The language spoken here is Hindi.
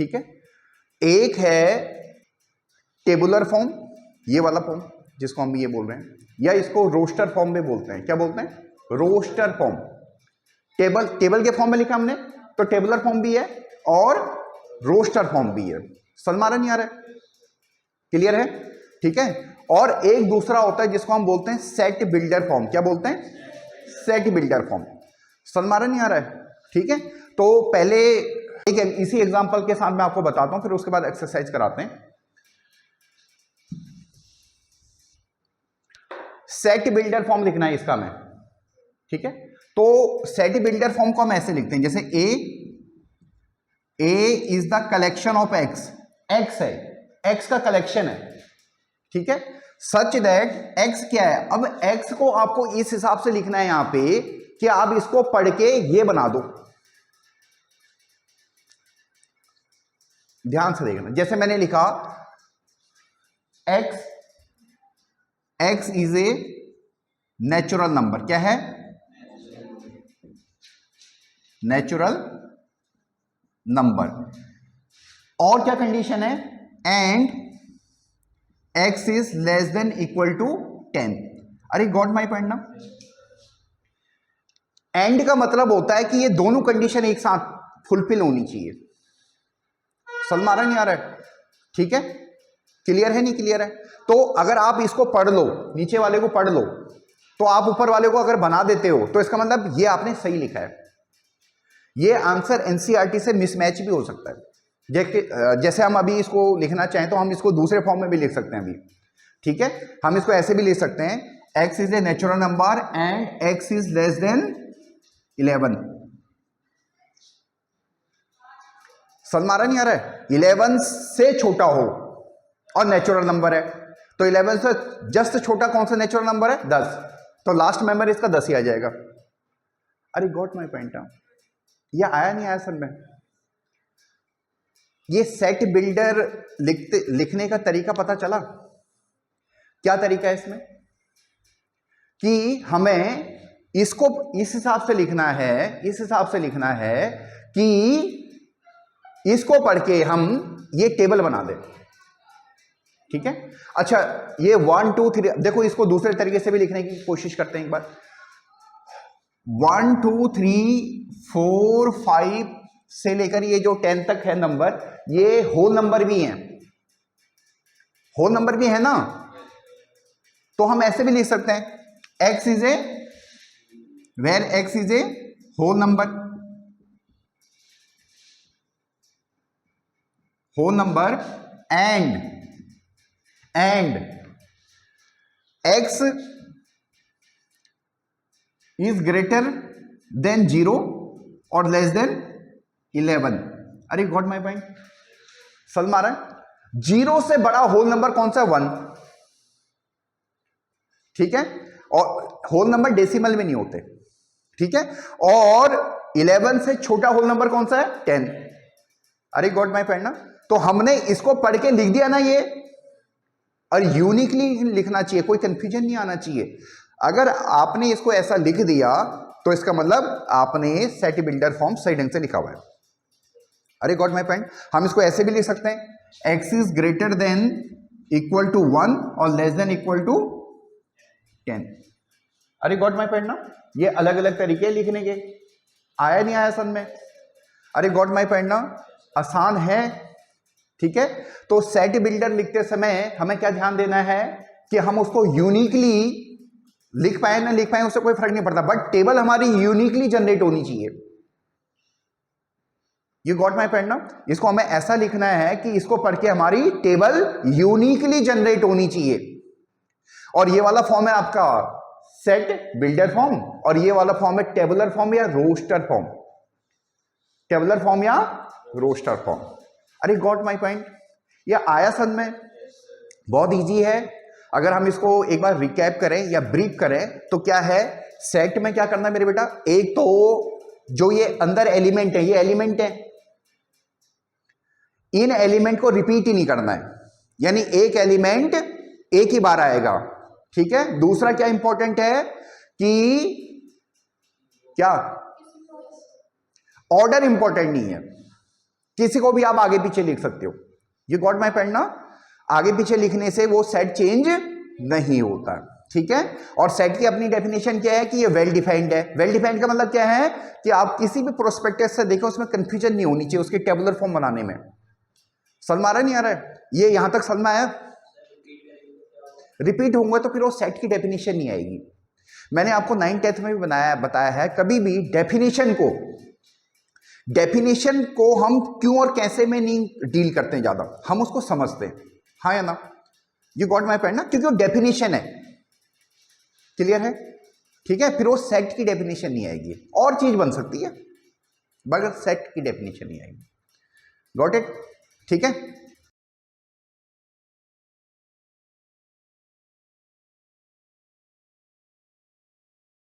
ठीक है, एक है टेबुलर फॉर्म, ये वाला फॉर्म जिसको हम ये बोल रहे हैं, या इसको रोस्टर फॉर्म में बोलते हैं। क्या बोलते हैं? Roster form. टेबल के फॉर्म में लिखा हमने, तो टेबुलर फॉर्म भी है और रोस्टर फॉर्म भी है। सलमारा नहीं आ रहा है? क्लियर है? ठीक है। और एक दूसरा होता है जिसको हम बोलते हैं सेट बिल्डर फॉर्म। क्या बोलते हैं? Set builder form. सलमारा नहीं आ रहा है? ठीक है, तो पहले एक इसी एग्जांपल के साथ मैं आपको बताता हूं, फिर उसके बाद एक्सरसाइज कराते हैं। सेट बिल्डर फॉर्म लिखना है इसका मैं, ठीक है। तो सेट बिल्डर फॉर्म को हम ऐसे लिखते हैं, जैसे A is the collection of X. X है, एक्स का कलेक्शन है, ठीक है। सच दैट एक्स क्या है? अब एक्स को आपको इस हिसाब से लिखना है यहां पे कि आप इसको पढ़ के ये बना दो। ध्यान से देखना, जैसे मैंने लिखा x is a natural number. क्या है? Natural number. और क्या कंडीशन है? And x is less than equal to 10। अरे गॉट माई पॉइंट ना? एंड का मतलब होता है कि ये दोनों कंडीशन एक साथ फुलफिल होनी चाहिए। सलमारा नहीं आ रहा है? ठीक है, क्लियर है? नहीं क्लियर है? तो अगर आप इसको पढ़ लो, नीचे वाले को पढ़ लो, तो आप ऊपर वाले को अगर बना देते हो तो इसका मतलब ये आपने सही लिखा है। ये आंसर एनसीईआरटी से मिसमैच भी हो सकता है। जैसे हम अभी इसको लिखना चाहें तो हम इसको दूसरे फॉर्म में भी लिख सकते हैं अभी, ठीक है। हम इसको ऐसे भी लिख सकते हैं, x is a natural number and x is less then 11। Salmara नहीं आ रहा है? 11 से छोटा हो और नेचुरल नंबर है, तो 11 से जस्ट छोटा कौन सा नेचुरल नंबर है? 10। तो लास्ट मेंबर इसका 10 ही आ जाएगा। अरे गॉट माय पॉइंट? ये आया नहीं आया सर में? ये सेट बिल्डर लिखने का तरीका पता चला? क्या तरीका है इसमें? कि हमें इसको इस हिसाब से लिखना है, इस हिसाब से लिखना है कि इसको पढ़ के हम ये टेबल बना दें, ठीक है। अच्छा, ये 1 2 3, देखो इसको दूसरे तरीके से भी लिखने की कोशिश करते हैं एक बार। 1 2 3 4 5 से लेकर ये जो 10 तक है नंबर, ये होल नंबर भी हैं, होल नंबर भी है ना। तो हम ऐसे भी लिख सकते हैं, x is a where x is a whole number, whole number and x is greater than 0 और लेस देन 11। अरे गॉट माई पॉइंट? सलमारा, 0 से बड़ा होल नंबर कौन सा? 1, ठीक है। और होल नंबर डेसिमल में नहीं होते, ठीक है। और 11 से छोटा होल नंबर कौन सा है? 10। अरे गॉट माई पॉइंट ना? तो हमने इसको पढ़ के लिख दिया ना ये, और यूनिकली लिखना चाहिए, कोई कंफ्यूजन नहीं आना चाहिए। अगर आपने इसको ऐसा लिख दिया तो इसका मतलब आपने सेट बिल्डर फॉर्म सही ढंग से लिखा हुआ है। अरे गॉट माई पॉइंट? हम इसको ऐसे भी लिख सकते हैं, x is greater than equal to 1 और लेस देन इक्वल टू 10। अरे गॉट माई पॉइंट ना? ये अलग अलग तरीके लिखने के। आया नहीं आया समझ में? अरे गॉट माई पॉइंट ना? आसान है, ठीक है। तो सेट बिल्डर लिखते समय हमें क्या ध्यान देना है कि हम उसको यूनिकली लिख पाए ना लिख पाए उससे कोई फर्क नहीं पड़ता, बट टेबल हमारी यूनिकली जनरेट होनी चाहिए। यू गॉट माई पॉइंट ना? इसको हमें ऐसा लिखना है कि इसको पढ़ के हमारी टेबल यूनिकली जनरेट होनी चाहिए। और ये वाला फॉर्म है आपका सेट बिल्डर फॉर्म, और ये वाला फॉर्म है टेबुलर फॉर्म या रोस्टर फॉर्म। टेबुलर फॉर्म या रोस्टर फॉर्म। अरे गॉट माई पॉइंट? ये आया समझ में? बहुत इजी है। अगर हम इसको एक बार रिकैप करें या ब्रीफ करें तो क्या है, सेट में क्या करना है मेरे बेटा? एक तो जो ये अंदर एलिमेंट है, ये एलिमेंट है, इन एलिमेंट को रिपीट ही नहीं करना है, यानी एक एलिमेंट एक ही बार आएगा, ठीक है। दूसरा क्या इंपॉर्टेंट है कि क्या ऑर्डर इंपॉर्टेंट नहीं है, किसी को भी आप आगे पीछे लिख सकते हो। यू गॉट माई पॉइंट ना? आगे पीछे लिखने से वो सेट चेंज नहीं होता, ठीक है। और सेट की अपनी डेफिनेशन क्या है कि ये वेल डिफाइंड है। वेल डिफाइंड का मतलब क्या है कि आप किसी भी प्रोस्पेक्टस से देखें उसमें कंफ्यूजन नहीं होनी चाहिए उसकी टेबुलर फॉर्म बनाने में। समझ आ रहा नहीं आ रहा है? ये यहां तक समझ में आया? रिपीट होंगे तो फिर वो सेट की डेफिनेशन नहीं आएगी। मैंने आपको 9th 10th में भी बताया है, कभी भी डेफिनेशन को हम क्यों और कैसे में नहीं डील करते हैं ज्यादा, हम उसको समझते हैं, हाँ या ना? यू गॉट माई पॉइंट ना? क्योंकि वो डेफिनेशन है, क्लियर है, ठीक है। फिर वो सेट की डेफिनेशन नहीं आएगी, और चीज बन सकती है मगर सेट की डेफिनेशन नहीं आएगी। Got it? ठीक है।